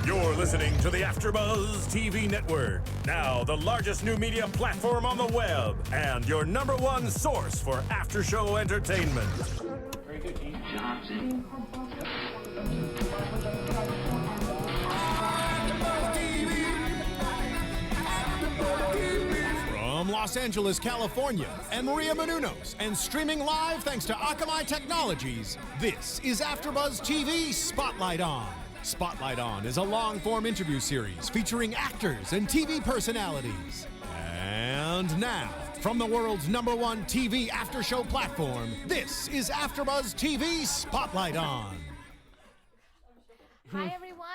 You're listening to the AfterBuzz TV network, now the largest new media platform on the web, and your number one source for after-show entertainment. Very good, Team Johnson. From Los Angeles, California, and Maria Menounos, and streaming live thanks to Akamai Technologies, this is AfterBuzz TV Spotlight On. Spotlight On is a long-form interview series featuring actors and TV personalities. And now, from the world's #1 TV after-show platform, this is AfterBuzz TV Spotlight On. Hi everyone,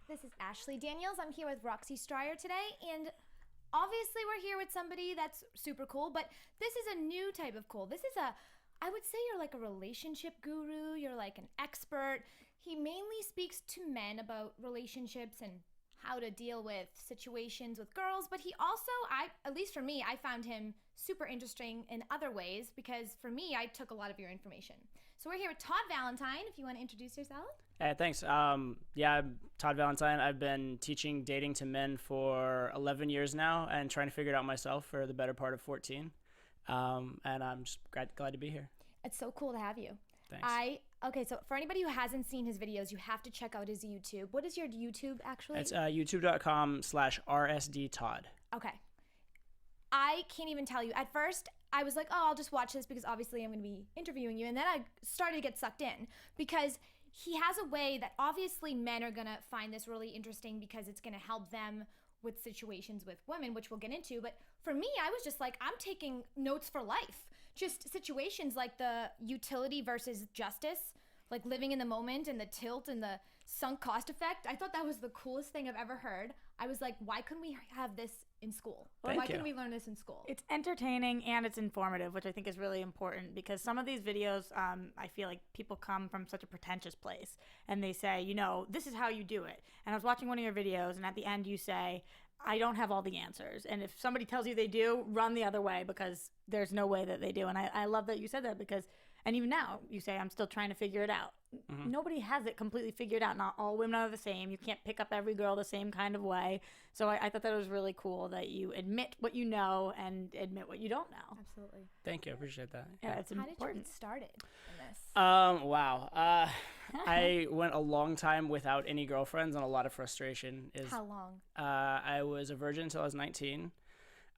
this is Ashley Daniels. I'm here with Roxy Striar today, and obviously we're here with somebody that's super cool, but this is a new type of cool. This is I would say you're like a relationship guru, you're like an expert. He mainly speaks to men about relationships and how to deal with situations with girls, but he also, at least for me, I found him super interesting in other ways because for me, I took a lot of your information. So we're here with Todd Valentine, if you want to introduce yourself. Hey, thanks. I'm Todd Valentine. I've been teaching dating to men for 11 years now and trying to figure it out myself for the better part of 14. And I'm just glad to be here. It's so cool to have you. Thanks. Okay, so for anybody who hasn't seen his videos, you have to check out his YouTube. What is your YouTube actually? It's youtube.com/RSDTodd. Okay. I can't even tell you. At first, I was like, oh, I'll just watch this because obviously I'm going to be interviewing you. And then I started to get sucked in because he has a way that obviously men are going to find this really interesting because it's going to help them with situations with women, which we'll get into. But for me, I was just like, I'm taking notes for life. Just situations like the utility versus justice, like living in the moment and the tilt and the sunk cost effect. I thought that was the coolest thing I've ever heard. I was like, why couldn't we have this in school? Why couldn't we learn this in school? It's entertaining and it's informative, which I think is really important because some of these videos, I feel like people come from such a pretentious place and they say, this is how you do it. And I was watching one of your videos and at the end you say, I don't have all the answers. And if somebody tells you they do, run the other way because there's no way that they do. And I love that you said that because, and even now you say, I'm still trying to figure it out. Mm-hmm. Nobody has it completely figured out. Not all women are the same. You can't pick up every girl the same kind of way. So I thought that was really cool that you admit what you know and admit what you don't know. Absolutely. Thank you. I appreciate that. Yeah, it's important. How did you get started in this? Wow. I went a long time without any girlfriends and a lot of frustration. How long? I was a virgin until I was 19.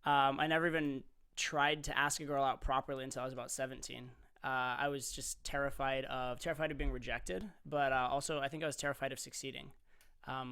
I never even tried to ask a girl out properly until I was about 17. I was just terrified of being rejected, but also I think I was terrified of succeeding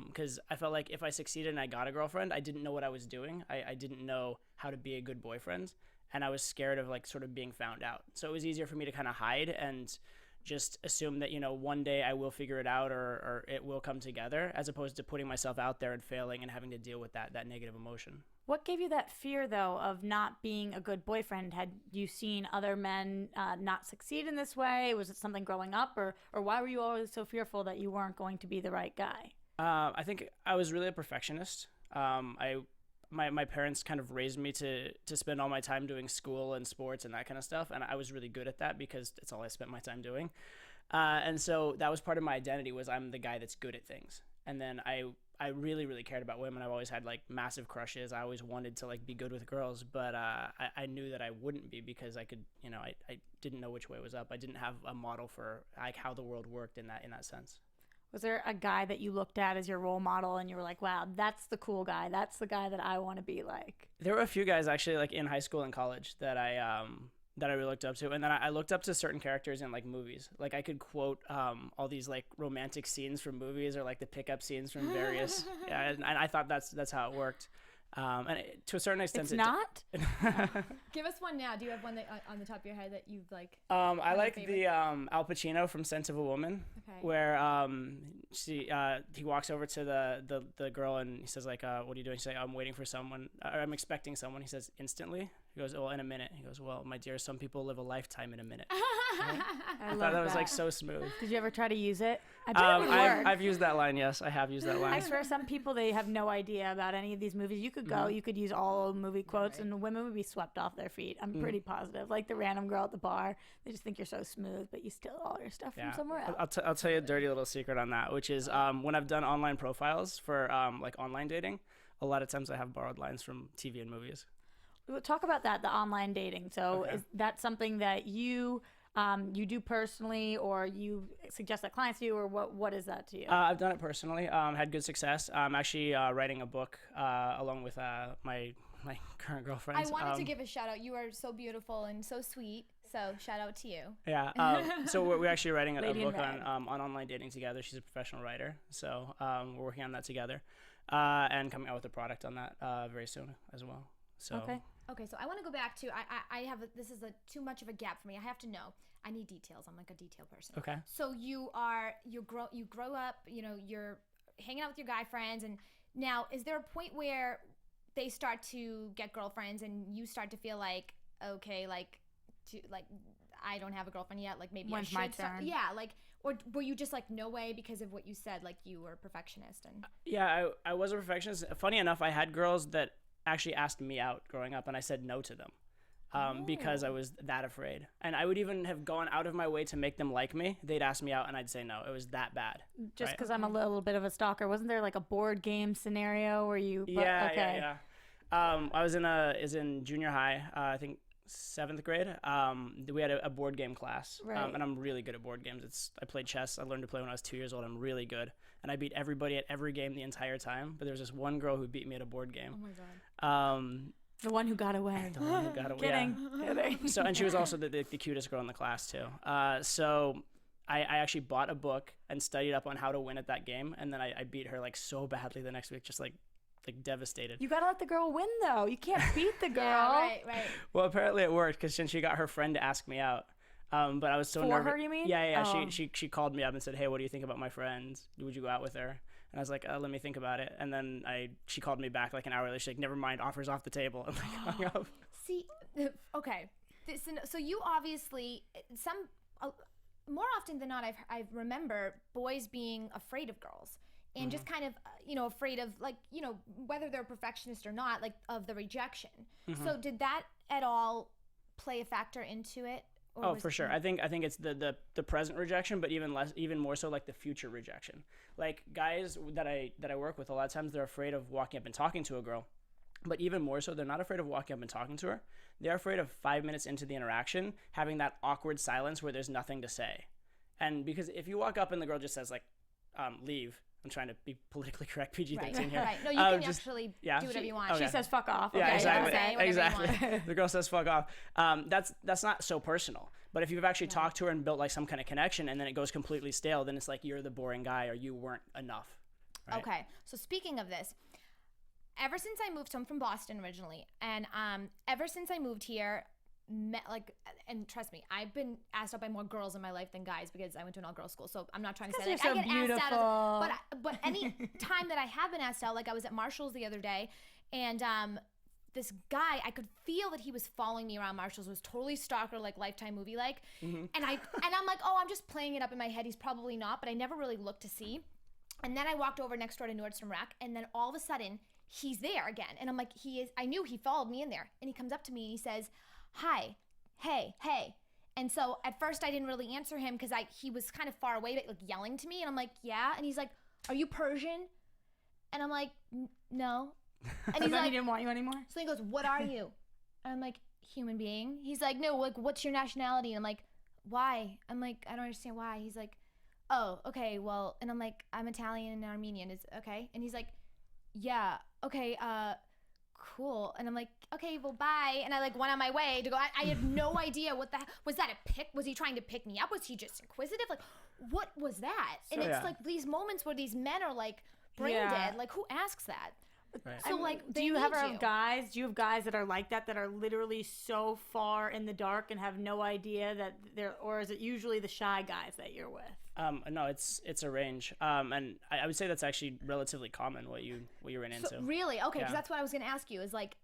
because I felt like if I succeeded and I got a girlfriend, I didn't know what I was doing. I didn't know how to be a good boyfriend, and I was scared of like sort of being found out. So it was easier for me to kind of hide and just assume that, one day I will figure it out or it will come together, as opposed to putting myself out there and failing and having to deal with that negative emotion. What gave you that fear, though, of not being a good boyfriend? Had you seen other men not succeed in this way? Was it something growing up, or why were you always so fearful that you weren't going to be the right guy? I think I was really a perfectionist. My parents kind of raised me to spend all my time doing school and sports and that kind of stuff, and I was really good at that because it's all I spent my time doing. And so that was part of my identity, was I'm the guy that's good at things. And then I really, really cared about women. I've always had like massive crushes. I always wanted to like be good with girls, but I knew that I wouldn't be because I could, I didn't know which way was up. I didn't have a model for like how the world worked in that sense. Was there a guy that you looked at as your role model and you were like, wow, that's the cool guy. That's the guy that I want to be like? There were a few guys actually like in high school and college that I really looked up to. And then I looked up to certain characters in like movies. Like I could quote all these like romantic scenes from movies or like the pickup scenes from various. And I thought that's how it worked. And to a certain extent, it's not. Give us one now. Do you have one that on the top of your head that you've like? I like the Al Pacino from Sense of a Woman, where he walks over to the girl and he says like, "What are you doing?" She's like, "I'm waiting for someone. Or I'm expecting someone." He says, "Instantly." He He goes, well, in a minute. He goes, well, my dear, some people live a lifetime in a minute. I I love thought that was like so smooth. Did you ever try to use it? I bet it would work. I've used that line. Yes, I have used that line. I swear, some people, they have no idea about any of these movies. You could go, you could use all old movie quotes, and the women would be swept off their feet. I'm pretty positive. Like the random girl at the bar, they just think you're so smooth, but you steal all your stuff from somewhere else. I'll tell you a dirty little secret on that, which is when I've done online profiles for like online dating, a lot of times I have borrowed lines from TV and movies. We'll talk about that, the online dating. So Okay. is that something that you do personally, or you suggest that clients do, or what is that to you? I've done it personally. Had good success. I'm actually writing a book along with my current girlfriend. I wanted to give a shout out. You are so beautiful and so sweet. So shout out to you. Yeah. So we're actually writing a Lady in book Red. on online dating together. She's a professional writer, so we're working on that together, and coming out with a product on that very soon as well. So. Okay, so I want to go back to I have this is too much of a gap for me. I have to know. I need details. I'm like a detail person. Okay. So you grow up. You know, you're hanging out with your guy friends, and now is there a point where they start to get girlfriends, and you start to feel like, okay, like I don't have a girlfriend yet. Like maybe When's I should my start. turn? Yeah, like, or were you just like no way because of what you said? Like you were a perfectionist and. Yeah, I was a perfectionist. Funny enough, I had girls that actually asked me out growing up, and I said no to them because I was that afraid. And I would even have gone out of my way to make them like me. They'd ask me out, and I'd say no. It was that bad. Just right? because I'm a little bit of a stalker. Wasn't there like a board game scenario where you? Yeah. I was in junior high. I think 7th grade. We had a board game class, Right. and I'm really good at board games. I played chess. I learned to play when I was 2 years old. I'm really good, and I beat everybody at every game the entire time. But there was this one girl who beat me at a board game. Oh my god. The one who got away. The one who got away. Kidding. So, and she was also the cutest girl in the class too. So I actually bought a book and studied up on how to win at that game, and then I beat her like so badly the next week, just like devastated. You gotta let the girl win though. You can't beat the girl. Yeah, right. Well, apparently it worked because then she got her friend to ask me out. But I was so For nervous. her, you mean? Yeah. Oh. She called me up and said, "Hey, what do you think about my friends? Would you go out with her?" And I was like, "Let me think about it." And then she called me back like an hour later. She's like, "Never mind, offers off the table." And like hung up. See, okay. So you obviously more often than not, I remember boys being afraid of girls and just kind of afraid of like whether they're perfectionist or not, like of the rejection. So did that at all play a factor into it? Or Oh, for sure. I think it's the present rejection, but even more so like the future rejection. Like guys that I work with, a lot of times they're afraid of walking up and talking to a girl, but even more so, they're not afraid of walking up and talking to her. They're afraid of 5 minutes into the interaction having that awkward silence where there's nothing to say. And because if you walk up and the girl just says like, leave. I'm trying to be politically correct, PG-13 here. Right. No, you can actually do whatever you want. Okay. She says fuck off. Yeah, Okay, exactly. say whatever you Exactly. The girl says fuck off. That's not so personal. But if you've actually talked to her and built like some kind of connection, and then it goes completely stale, then it's like you're the boring guy or you weren't enough. Right? Okay. So speaking of this, ever since I moved home from Boston originally, and ever since I moved here, and trust me, I've been asked out by more girls in my life than guys because I went to an all-girls school. So I'm not trying to say Because like you're I so get asked beautiful. out, but any time that I have been asked out, like I was at Marshall's the other day, and this guy, I could feel that he was following me around Marshall's. It was totally stalker, like Lifetime movie, like, and I'm like, oh, I'm just playing it up in my head. He's probably not, but I never really looked to see. And then I walked over next door to Nordstrom Rack, and then all of a sudden he's there again, and I'm like, I knew he followed me in there, and he comes up to me and he says, hi, hey. And so at first I didn't really answer him because he was kind of far away, like yelling to me, and I'm like, yeah. And he's like, are you Persian? And I'm like, no. And he's Then like, he didn't want you anymore. so he goes, what are you? And I'm like, human being. He's like, no, like, what's your nationality? And I'm like, why? I'm like, I don't understand why. He's like, oh, okay, well, and I'm like, I'm Italian and Armenian. Is okay? And he's like, yeah, okay, cool. And I'm like, okay, well, bye. And I like went on my way to go. I had no idea what that was. That a pick? Was he trying to pick me up? Was he just inquisitive? Like, what was that? And it's like these moments where these men are like brain dead. Like, who asks that? Right. So like, do you ever have guys? Do you have guys that are like that are literally so far in the dark and have no idea that they're, or is it usually the shy guys that you're with? No, it's a range, and I would say that's actually relatively common what you ran into. So, really? Okay, because Yeah. that's what I was going to ask you. Is like,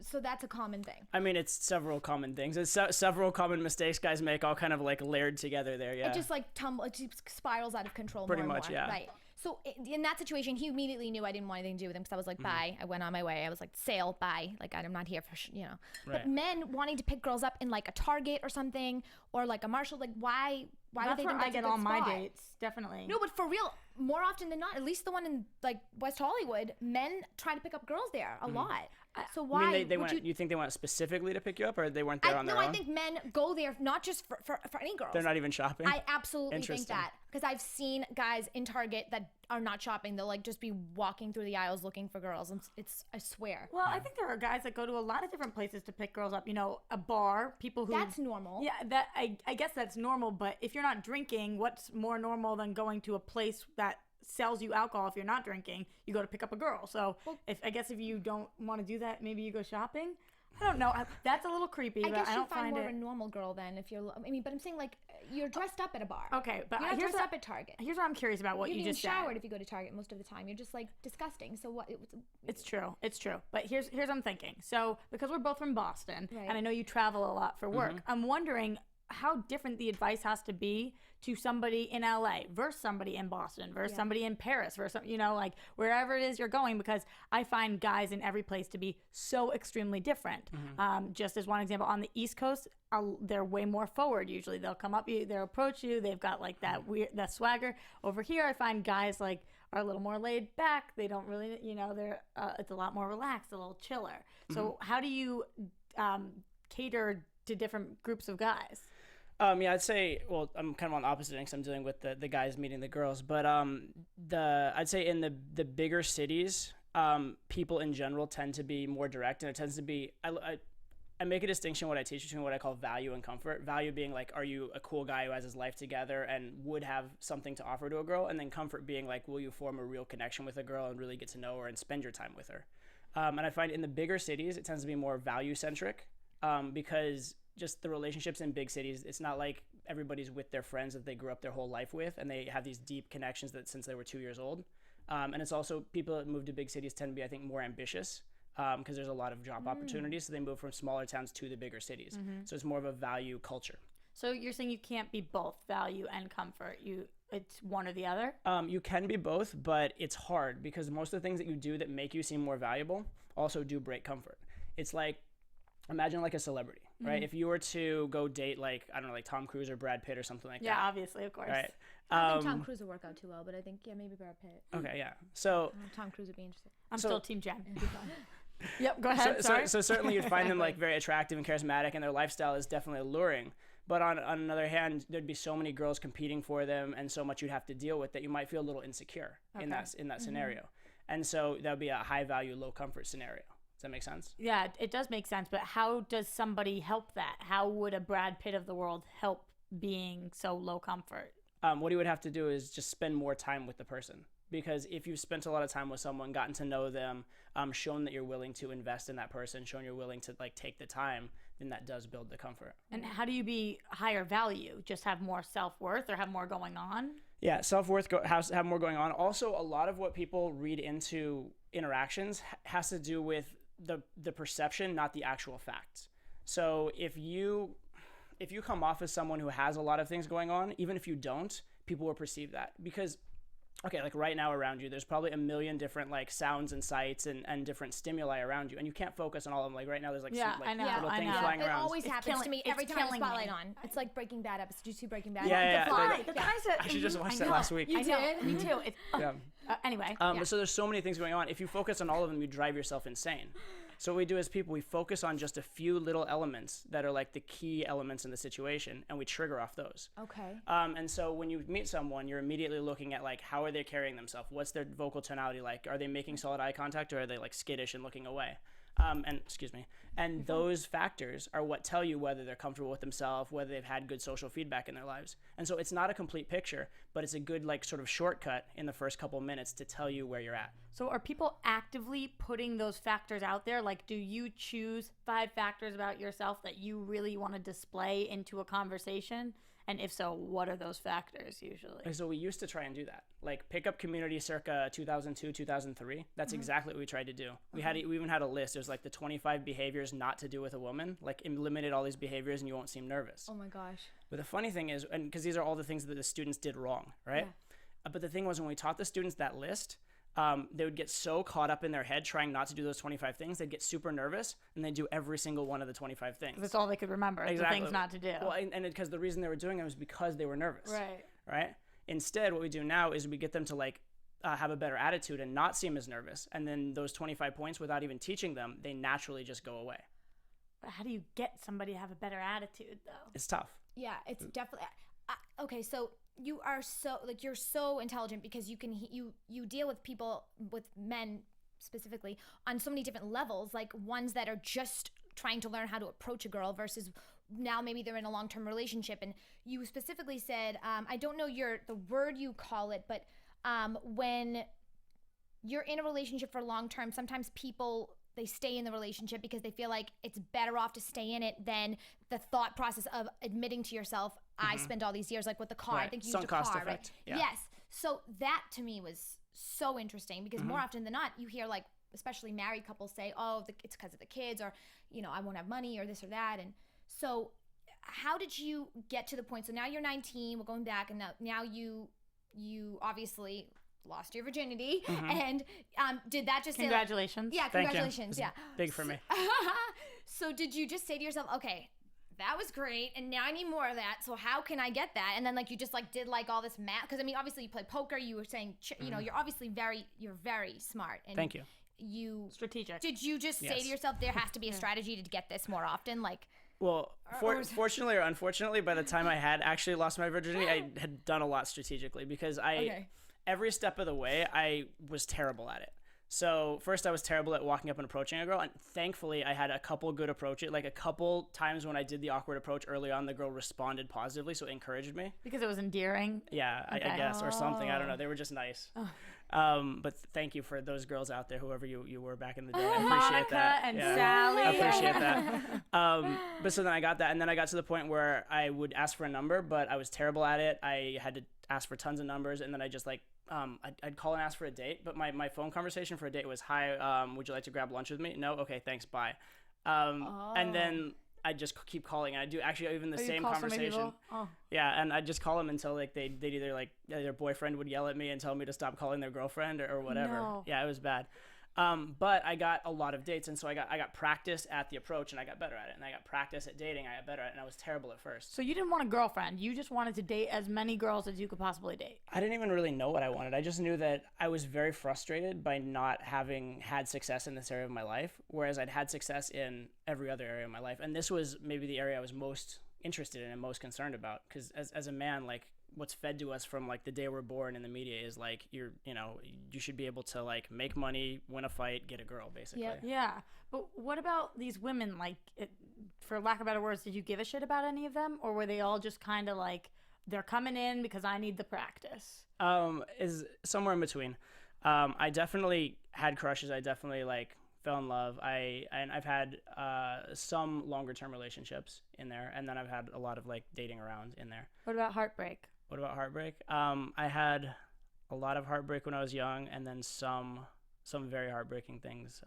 so that's a common thing. I mean, it's several common things. It's several common mistakes guys make, all kind of like layered together there. Yeah. It just like it just spirals out of control. Pretty more much, and more. yeah. Right. So in that situation, he immediately knew I didn't want anything to do with him because I was like, bye. I went on my way. I was like, sail, bye. Like, I'm not here for, Right. But men wanting to pick girls up in like a Target or something, or like a Marshall, like why do That's they where think I that's a get good all my spot? dates, definitely. No, but for real, more often than not, at least the one in like West Hollywood, men try to pick up girls there a lot. So why I mean, they would went, you think they went specifically to pick you up, or they weren't there on their own? I think men go there not just for any girls. They're not even shopping? I absolutely think Interesting. that. Because I've seen guys in Target that are not shopping. They'll like just be walking through the aisles looking for girls. And it's I swear. Well, I think there are guys that go to a lot of different places to pick girls up. You know, a bar, people who... That's normal. Yeah, that I guess that's normal, but if you're not drinking, what's more normal than going to a place that sells you alcohol? If you're not drinking, you go to pick up a girl. So if you don't want to do that, maybe you go shopping. I don't know. That's a little creepy. I but guess I you don't find find more it. of a normal girl then if you're. I mean, but I'm saying like you're dressed up at a bar. Okay, but you're not here's dressed what- up at Target. Here's what I'm curious about. What You're you being just showered said. if you go to Target most of the time. You're just like disgusting. So what? It's true. It's true. But here's what I'm thinking. So because we're both from Boston, Right. and I know you travel a lot for work, I'm wondering how different the advice has to be to somebody in LA versus somebody in Boston versus somebody in Paris versus like wherever it is you're going, because I find guys in every place to be so extremely different. Just as one example, on the East Coast, they're way more forward. Usually they'll come up you, they'll approach you, they've got like that that swagger. Over here I find guys like are a little more laid back. They don't really, they're it's a lot more relaxed, a little chiller. So how do you cater to different groups of guys? Yeah, I'd say, well, I'm kind of on the opposite end because I'm dealing with the guys meeting the girls. But I'd say in the bigger cities, people in general tend to be more direct, and it tends to be, I make a distinction what I teach between what I call value and comfort. Value being like, are you a cool guy who has his life together and would have something to offer to a girl? And then comfort being like, will you form a real connection with a girl and really get to know her and spend your time with her? And I find in the bigger cities, it tends to be more value centric because just the relationships in big cities, it's not like everybody's with their friends that they grew up their whole life with, and they have these deep connections that since they were 2 years old. And it's also people that move to big cities tend to be, I think, more ambitious because there's a lot of job opportunities. So they move from smaller towns to the bigger cities. So it's more of a value culture. So you're saying you can't be both value and comfort. It's one or the other? You can be both, but it's hard because most of the things that you do that make you seem more valuable also do break comfort. It's like, imagine like a celebrity, right? If you were to go date like, I don't know, like Tom Cruise or Brad Pitt or something like Yeah, that. obviously, of course. Right. I don't think Tom Cruise would work out too well, but I think maybe Brad Pitt. Okay, yeah. So Tom Cruise would be interesting. I'm still Team Jen. Yep, go ahead. so certainly you'd find them like very attractive and charismatic, and their lifestyle is definitely alluring. But on another hand, there'd be so many girls competing for them, and so much you'd have to deal with that you might feel a little insecure in that scenario. And so that would be a high value, low comfort scenario. Does that make sense? Yeah, it does make sense. But how does somebody help that? How would a Brad Pitt of the world help being so low comfort? What he would have to do is just spend more time with the person. Because if you've spent a lot of time with someone, gotten to know them, shown that you're willing to invest in that person, shown you're willing to like take the time, then that does build the comfort. And how do you be higher value? Just have more self-worth or have more going on? Yeah, self-worth, have more going on. Also, a lot of what people read into interactions has to do with the perception, not the actual facts. So if you come off as someone who has a lot of things going on, even if you don't, people will perceive that. Because okay, like right now around you, there's probably a million different like sounds and sights and different stimuli around you, and you can't focus on all of them. Like right now, there's like Yeah, some, like, I know, little I things know. flying It around. always It's happens to killing- me it's every time I have killing Spotlight me. on. It's like Breaking Bad episode. Did you see Breaking Bad? Yeah, The yeah. Fly. The guys that I should just watch that know. last week. You I know. did? Me too. It's, Yeah. Anyway. But so there's so many things going on. If you focus on all of them, you drive yourself insane. So what we do as people, we focus on just a few little elements that are like the key elements in the situation, and we trigger off those. Okay. And so when you meet someone, you're immediately looking at like, how are they carrying themselves? What's their vocal tonality like? Are they making solid eye contact, or are they like skittish and looking away? And those factors are what tell you whether they're comfortable with themselves, whether they've had good social feedback in their lives. And so it's not a complete picture, but it's a good like sort of shortcut in the first couple minutes to tell you where you're at. So are people actively putting those factors out there? Like, do you choose 5 factors about yourself that you really want to display into a conversation? And if so, what are those factors usually? So we used to try and do that, like pickup community circa 2002, 2003. That's exactly what we tried to do. We even had a list. It was like the 25 behaviors not to do with a woman, like eliminate all these behaviors and you won't seem nervous. Oh my gosh. But the funny thing is, and because these are all the things that the students did wrong, right? But the thing was, when we taught the students that list, they would get so caught up in their head trying not to do those 25 things, they'd get super nervous, and they'd do every single one of the 25 things. That's all they could remember, the things not to do. Well, and because the reason they were doing it was because they were nervous. Right. Instead, what we do now is we get them to like have a better attitude and not seem as nervous. And then those 25 points, without even teaching them, they naturally just go away. But how do you get somebody to have a better attitude, though? It's tough. Yeah, it's definitely okay. So you are you're so intelligent because you can you deal with people, with men specifically, on so many different levels, like ones that are just trying to learn how to approach a girl versus now maybe they're in a long-term relationship. And you specifically said, I don't know the word you call it, but when you're in a relationship for long-term, sometimes people, they stay in the relationship because they feel like it's better off to stay in it than the thought process of admitting to yourself, I spent all these years, like with the car. Right. I think you Sunk used a cost car, effect. right? Yeah. Yes. So that to me was so interesting because more often than not, you hear like, especially married couples say, oh, it's because of the kids, or, you know, I won't have money, or this or that. And so how did you get to the point? So now you're 19, we're going back, and now you obviously lost your virginity, and did that just Congratulations. say like, Thank congratulations. you. Yeah, Big for me. So did you just say to yourself, okay, that was great, and now I need more of that, so how can I get that? And then like you just like did like all this math, because I mean obviously you play poker, you were saying you know, you're obviously very smart, and Thank you. You Strategic. Did you just say to yourself, there has to be a strategy to get this more often? Like, Well, fortunately or unfortunately, by the time I had actually lost my virginity, I had done a lot strategically, because every step of the way, I was terrible at it. So first I was terrible at walking up and approaching a girl, and thankfully I had a couple good approaches. Like a couple times when I did the awkward approach early on, the girl responded positively, so it encouraged me. Because it was endearing? Yeah, I guess, or something. I don't know. They were just nice. But thank you for those girls out there, whoever you were back in the day. I appreciate Monica that. and Sally. I appreciate that. But so then I got that, and then I got to the point where I would ask for a number, but I was terrible at it. I had to ask for tons of numbers, and then I just like, I'd call and ask for a date, but my phone conversation for a date was, hi, would you like to grab lunch with me? No? Okay, thanks, bye. And then I just keep calling, and I do actually even the same conversation. Yeah, and I just call them until like they'd either like their boyfriend would yell at me and tell me to stop calling their girlfriend or whatever. No. Yeah, it was bad. But I got a lot of dates, and so I got practice at the approach, and I got better at it, and I got practice at dating, I got better at it, and I was terrible at first. So you didn't want a girlfriend. You just wanted to date as many girls as you could possibly date. I didn't even really know what I wanted. I just knew that I was very frustrated by not having had success in this area of my life, whereas I'd had success in every other area of my life. And this was maybe the area I was most interested in and most concerned about, because as a man, like, what's fed to us from like the day we're born in the media is like, you should be able to like make money, win a fight, get a girl, basically. Yeah. But what about these women? Like, for lack of better words, did you give a shit about any of them, or were they all just kind of like, they're coming in because I need the practice? Is somewhere in between. I definitely had crushes. I definitely like fell in love. I've had some longer term relationships in there, and then I've had a lot of like dating around in there. What about heartbreak? What about heartbreak? I had a lot of heartbreak when I was young, and then some very heartbreaking things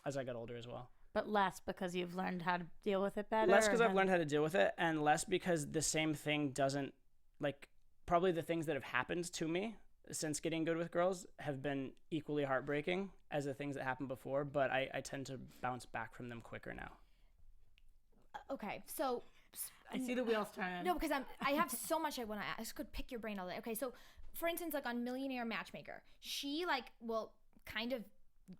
as I got older as well. But less because you've learned how to deal with it better? Less because I've learned how to deal with it, and less because the same thing doesn't, like, probably the things that have happened to me since getting good with girls have been equally heartbreaking as the things that happened before, but I tend to bounce back from them quicker now. Okay, so I see the wheels turning. no, because I have so much I want to ask. I just could pick your brain all day. Okay, so for instance, like on Millionaire Matchmaker, she like will kind of,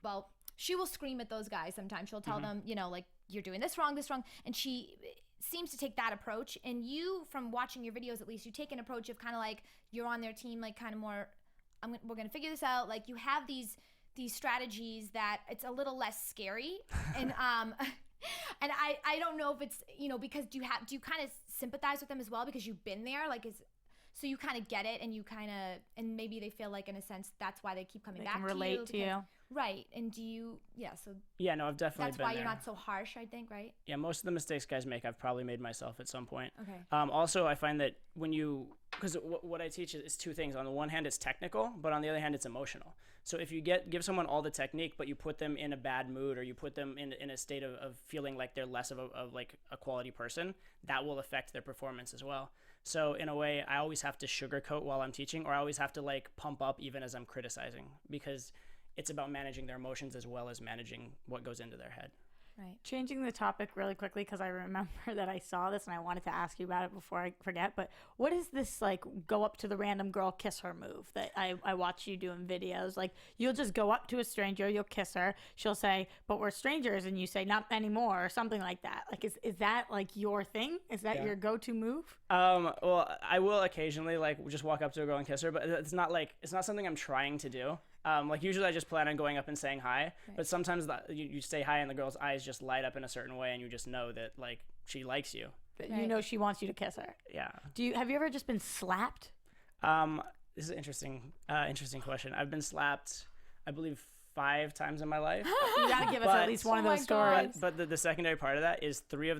well, she will scream at those guys sometimes. She'll tell them, you know, like, you're doing this wrong, and she seems to take that approach. And you, from watching your videos at least, you take an approach of kind of like you're on their team, like kind of more, we're gonna figure this out. Like you have these strategies that it's a little less scary, and and I don't know if it's, you know, because do you kind of sympathize with them as well because you've been there, like so you kind of get it, and you kind of, and maybe they feel like in a sense that's why they keep coming back to you. They can relate to you. Right. And so Yeah, no, I've definitely that's been why there. you're not so harsh, I think, right? Yeah, most of the mistakes guys make, I've probably made myself at some point. Okay. Also, I find that because what I teach is two things. On the one hand, it's technical, but on the other hand, it's emotional. So if you give someone all the technique, but you put them in a bad mood, or you put them in a state of feeling like they're less of like a quality person, that will affect their performance as well. So in a way, I always have to sugarcoat while I'm teaching, or I always have to like pump up even as I'm criticizing, because it's about managing their emotions as well as managing what goes into their head. Right. Changing the topic really quickly, because I remember that I saw this and I wanted to ask you about it before I forget, but what is this like go up to the random girl, kiss her move that I watch you do in videos? Like, you'll just go up to a stranger, you'll kiss her, she'll say, but we're strangers, and you say, not anymore, or something like that. Like, is that like your thing? Is that your go-to move? Well, I will occasionally like just walk up to a girl and kiss her, but it's not something I'm trying to do. Like usually I just plan on going up and saying hi, right. But sometimes you say hi and the girl's eyes just light up in a certain way, and you just know that like she likes you. Right. You know she wants you to kiss her. Yeah. Have you ever just been slapped? This is an interesting question. I've been slapped, I believe, 5 times in my life. You gotta give us at least one of those stories. But the secondary part of that is 4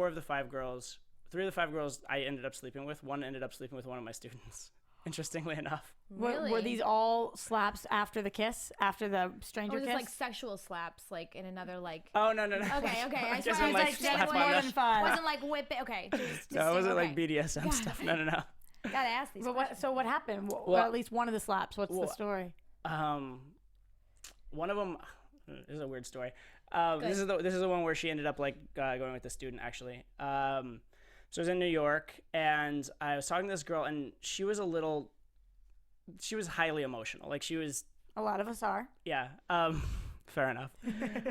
of the 5 girls. 3 of the 5 girls I ended up sleeping with. One ended up sleeping with one of my students. Interestingly enough. Really? Were these all slaps after the kiss, after the stranger or kiss? Or like sexual slaps, like in another like. Oh no. Okay. I guess swear it I was might like slap more on than the- 5. Wasn't like whip it. Okay. No, it wasn't like BDSM stuff. No. Gotta ask these. So what happened? Well, at least one of the slaps. What's the story? One of them. This is a weird story. This is the one where she ended up like going with the student actually. So I was in New York, and I was talking to this girl, and she was highly emotional. Like, she was. A lot of us are. Yeah. Fair enough.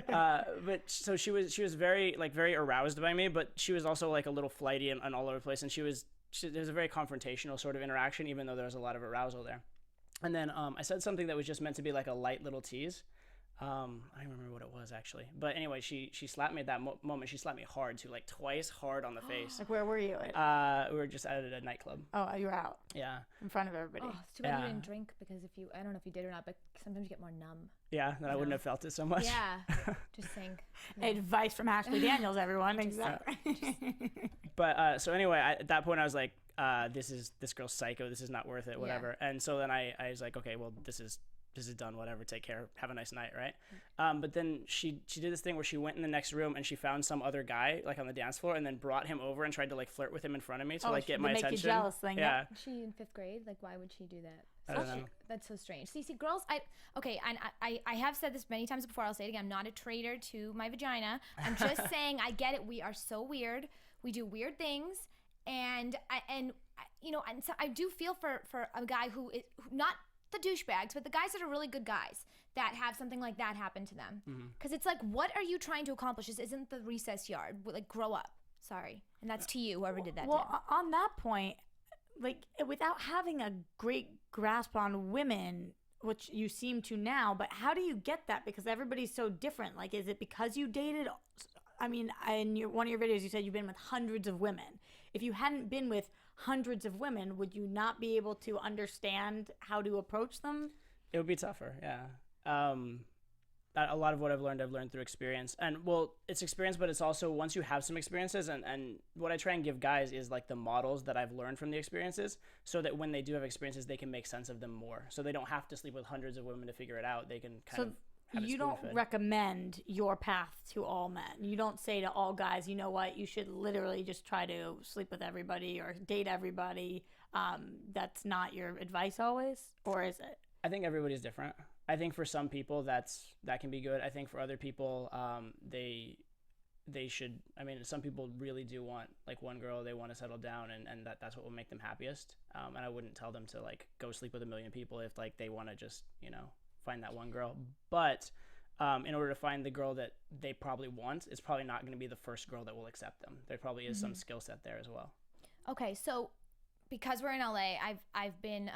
But so she was very aroused by me, but she was also like a little flighty and all over the place. And there was a very confrontational sort of interaction, even though there was a lot of arousal there. And then I said something that was just meant to be like a light little tease. I don't remember what it was actually, but anyway, she slapped me at that moment. She slapped me hard too, like twice hard on the face. Like, where were you at? We were just at a nightclub. Oh, you were out. Yeah. In front of everybody. Oh, it's too bad you didn't drink, because I don't know if you did or not, but sometimes you get more numb. Yeah, then I wouldn't have felt it so much. Yeah. Just saying. Yeah. Advice from Ashley Daniels, everyone. Exactly. But so anyway, at that point I was like, this girl's psycho. This is not worth it. Whatever. Yeah. And so then I was like, okay, well, this is done, whatever, take care, have a nice night, right? But then she did this thing where she went in the next room and she found some other guy like on the dance floor, and then brought him over and tried to like flirt with him in front of me to like get my attention. Make you jealous thing. Yeah. Was she in 5th grade? Like, why would she do that? I don't know. That's so strange. See, girls, and I have said this many times before, I'll say it again, I'm not a traitor to my vagina. I'm just saying, I get it. We are so weird. We do weird things. And so I do feel for a guy who is not the douchebags, but the guys that are really good guys that have something like that happen to them. Because it's like, what are you trying to accomplish? This isn't the recess yard. Like, grow up. Sorry. And that's to you, whoever did that. Well, on that point, like, without having a great grasp on women, which you seem to now, but how do you get that? Because everybody's so different. Like, is it because you dated? I mean, in one of your videos, you said you've been with hundreds of women. If you hadn't been with hundreds of women, would you not be able to understand how to approach them? It would be tougher, yeah. A lot of what I've learned through experience. And, well, it's experience, but it's also once you have some experiences, and what I try and give guys is, like, the models that I've learned from the experiences, so that when they do have experiences, they can make sense of them more. So they don't have to sleep with hundreds of women to figure it out. They can kind of have it you don't spoon-fed. recommend your path to all men. You don't say to all guys, you know what, you should literally just try to sleep with everybody or date everybody. That's not your advice always, or is it? I think everybody's different. I think for some people that can be good. I think for other people, they should. I mean, some people really do want like one girl. They want to settle down, and that's what will make them happiest. And I wouldn't tell them to like go sleep with a million people if like they want to just find that one girl. But in order to find the girl that they probably want, it's probably not going to be the first girl that will accept them. There probably is some skill set there as well. Okay, so because we're in LA, I've been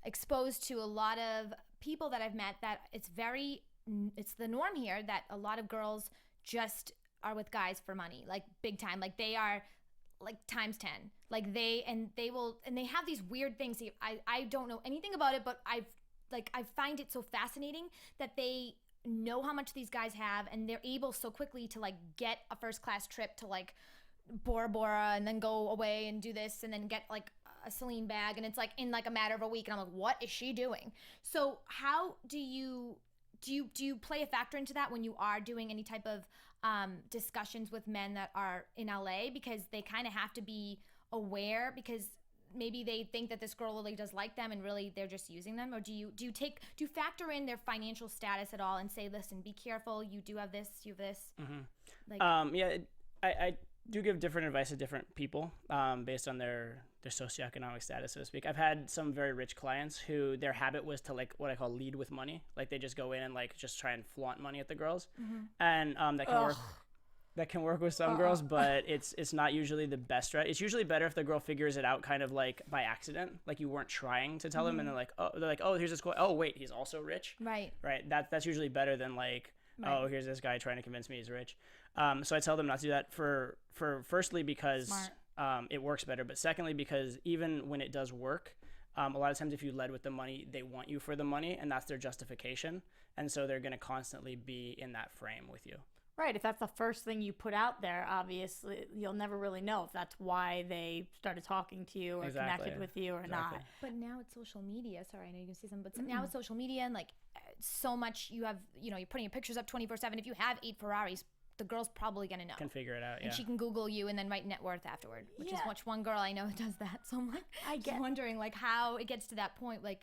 exposed to a lot of people that I've met that it's the norm here that a lot of girls just are with guys for money, like big time, like they are like times 10, like they have these weird things. I don't know anything about it, but like I find it so fascinating that they know how much these guys have, and they're able so quickly to like get a first class trip to like Bora Bora and then go away and do this and then get like a Celine bag, and it's like in like a matter of a week, and I'm like, what is she doing? So how do you play a factor into that when you are doing any type of discussions with men that are in LA, because they kind of have to be aware, because maybe they think that this girl really does like them and really they're just using them? Or do you factor in their financial status at all and say, listen, be careful, you do have this, you have this? Like, I do give different advice to different people based on their socioeconomic status, so to speak. I've had some very rich clients who their habit was to like what I call lead with money. Like they just go in and like just try and flaunt money at the girls, and that can work. That can work with some girls, but it's not usually the best strategy. It's usually better if the girl figures it out kind of like by accident, like you weren't trying to tell them, and they're like, oh, here's this cool. Oh wait, he's also rich. Right. That's usually better than like, oh, here's this guy trying to convince me he's rich. So I tell them not to do that for firstly because it works better, but secondly because even when it does work, a lot of times if you led with the money, they want you for the money, and that's their justification, and so they're going to constantly be in that frame with you. Right. If that's the first thing you put out there, obviously you'll never really know if that's why they started talking to you or connected with you or not. But now it's social media. Sorry, I know you can see something, but now it's social media, and like so much you have, you're putting your pictures up 24/7. If you have 8 Ferraris, the girl's probably going to know. Can figure it out, yeah. And she can Google you and then write net worth afterward, which is one girl I know that does that. So I'm like, just wondering like how it gets to that point, like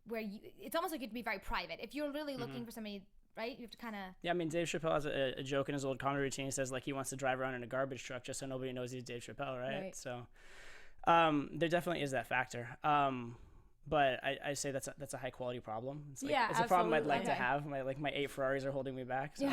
where it's almost like you have to be very private. If you're really looking for somebody, right? You have to kind of... Yeah, I mean, Dave Chappelle has a joke in his old comedy routine. He says, like, he wants to drive around in a garbage truck just so nobody knows he's Dave Chappelle, right? So there definitely is that factor. But I say that's a high-quality problem. It's like, it's a problem I'd like to have. My 8 Ferraris are holding me back. So.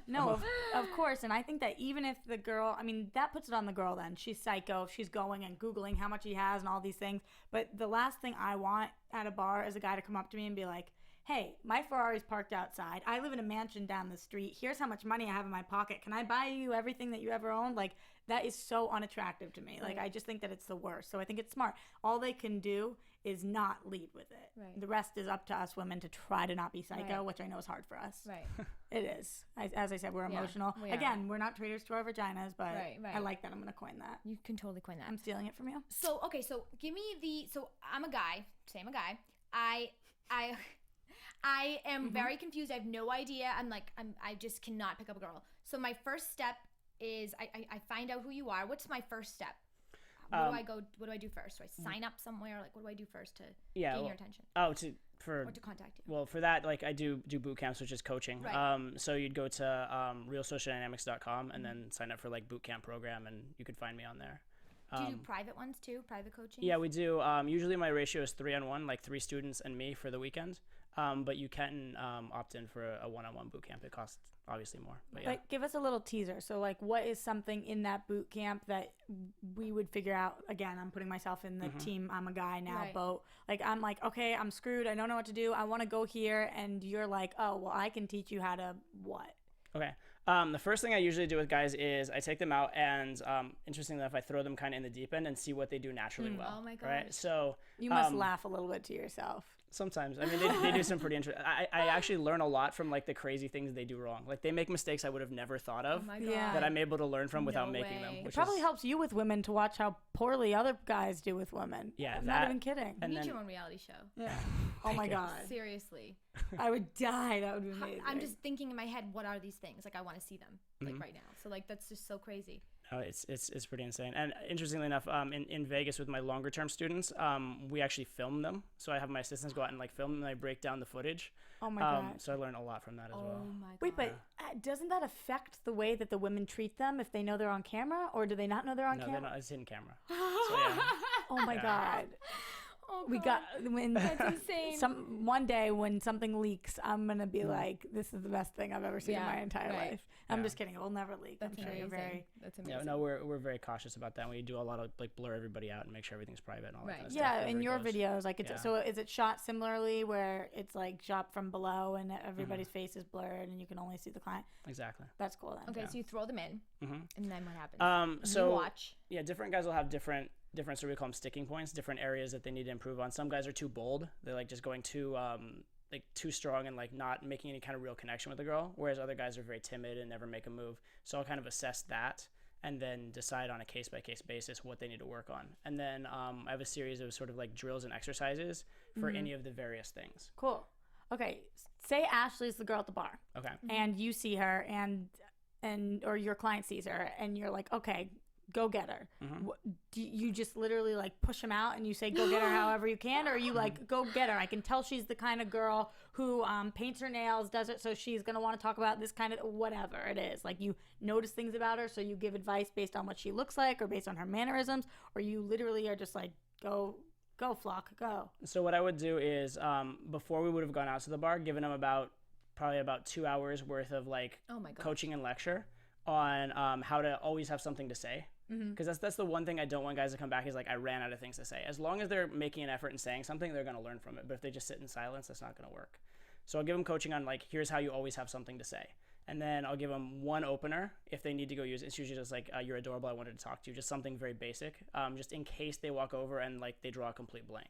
No, of course. And I think that even if the girl... I mean, that puts it on the girl then. She's psycho. She's going and Googling how much he has and all these things. But the last thing I want at a bar is a guy to come up to me and be like, hey, my Ferrari's parked outside. I live in a mansion down the street. Here's how much money I have in my pocket. Can I buy you everything that you ever owned? Like, that is so unattractive to me. Like, I just think that it's the worst. So I think it's smart. All they can do is not lead with it. Right. The rest is up to us women to try to not be psycho, which I know is hard for us. Right. It is. As I said, we're emotional. Again, we're not traitors to our vaginas, but I like that. I'm going to coin that. You can totally coin that. I'm stealing it from you. So, okay, so give me so I'm a guy. Say I'm a guy. I am very confused. I have no idea. I just cannot pick up a girl. So my first step is I find out who you are. What's my first step? What do I do first? Do I sign up somewhere? Like, what do I do first to gain your attention? Or to contact you? Well, for that, like, I do boot camps, which is coaching. Right. So you'd go to realsocialdynamics.com and then sign up for like boot camp program, and you could find me on there. Do you do private ones too? Private coaching? Yeah, we do. Usually my ratio is 3-on-1, like 3 students and me for the weekend. But you can opt in for a one-on-one boot camp. It costs obviously more. But give us a little teaser. So, like, what is something in that boot camp that we would figure out? Again, I'm putting myself in the team, I'm a guy now boat. Like, I'm like, okay, I'm screwed. I don't know what to do. I want to go here. And you're like, oh, well, I can teach you how to what? Okay. The first thing I usually do with guys is I take them out and, interestingly enough, I throw them kind of in the deep end and see what they do naturally well. Oh, my gosh. Right? So you must laugh a little bit to yourself. Sometimes. I mean, they do some pretty interesting... I actually learn a lot from, like, the crazy things they do wrong. Like, they make mistakes I would have never thought of that I'm able to learn from without making them. It probably helps you with women to watch how poorly other guys do with women. Yeah, I'm not even kidding. You need your own reality show. Yeah. Oh, my God. Seriously. I would die. That would be amazing. I'm just thinking in my head, what are these things? Like, I want to see them, like, right now. So, like, that's just so crazy. Oh, it's pretty insane. And interestingly enough, in Vegas with my longer term students, we actually film them. So I have my assistants go out and like film them and I break down the footage. Oh my God. So I learn a lot from that as well. Oh my God. Wait, but doesn't that affect the way that the women treat them if they know they're on camera, or do they not know they're on camera? No, it's hidden camera. So, yeah. Oh my God. Oh, we got when that's insane. One day when something leaks, I'm gonna be like, "This is the best thing I've ever seen in my entire life." I'm just kidding; it will never leak. That's I'm sure you're very. That's amazing. Yeah, no, we're very cautious about that. We do a lot of like blur everybody out and make sure everything's private and all that kind of stuff. Yeah, in your videos, like so is it shot similarly where it's like shot from below and everybody's face is blurred and you can only see the client? Exactly. That's cool then. Okay, so you throw them in, and then what happens? So you watch. Yeah, different guys will have different different, so we call them sticking points, different areas that they need to improve on. Some guys are too bold. They're like just going too like too strong and like not making any kind of real connection with the girl, whereas other guys are very timid and never make a move. So I'll kind of assess that and then decide on a case-by-case basis what they need to work on. And then I have a series of sort of like drills and exercises for any of the various things. Cool. Okay, say Ashley's the girl at the bar. Okay. And you see her and or your client sees her and you're like, okay, go get her. Do you just literally like push him out and you say go get her however you can, or are you like go get her? I can tell she's the kind of girl who paints her nails, does it so she's gonna want to talk about this kind of whatever it is. Like you notice things about her, so you give advice based on what she looks like or based on her mannerisms, or you literally are just like go flock, go. So what I would do is before we would have gone out to the bar, given them probably about 2 hours worth of like coaching and lecture on how to always have something to say. Because that's the one thing I don't want guys to come back is like I ran out of things to say. As long as they're making an effort and saying something, they're going to learn from it. But if they just sit in silence, that's not going to work. So I'll give them coaching on like here's how you always have something to say, and then I'll give them one opener if they need to go use it. It's usually just like you're adorable, I wanted to talk to you, just something very basic, just in case they walk over and like they draw a complete blank.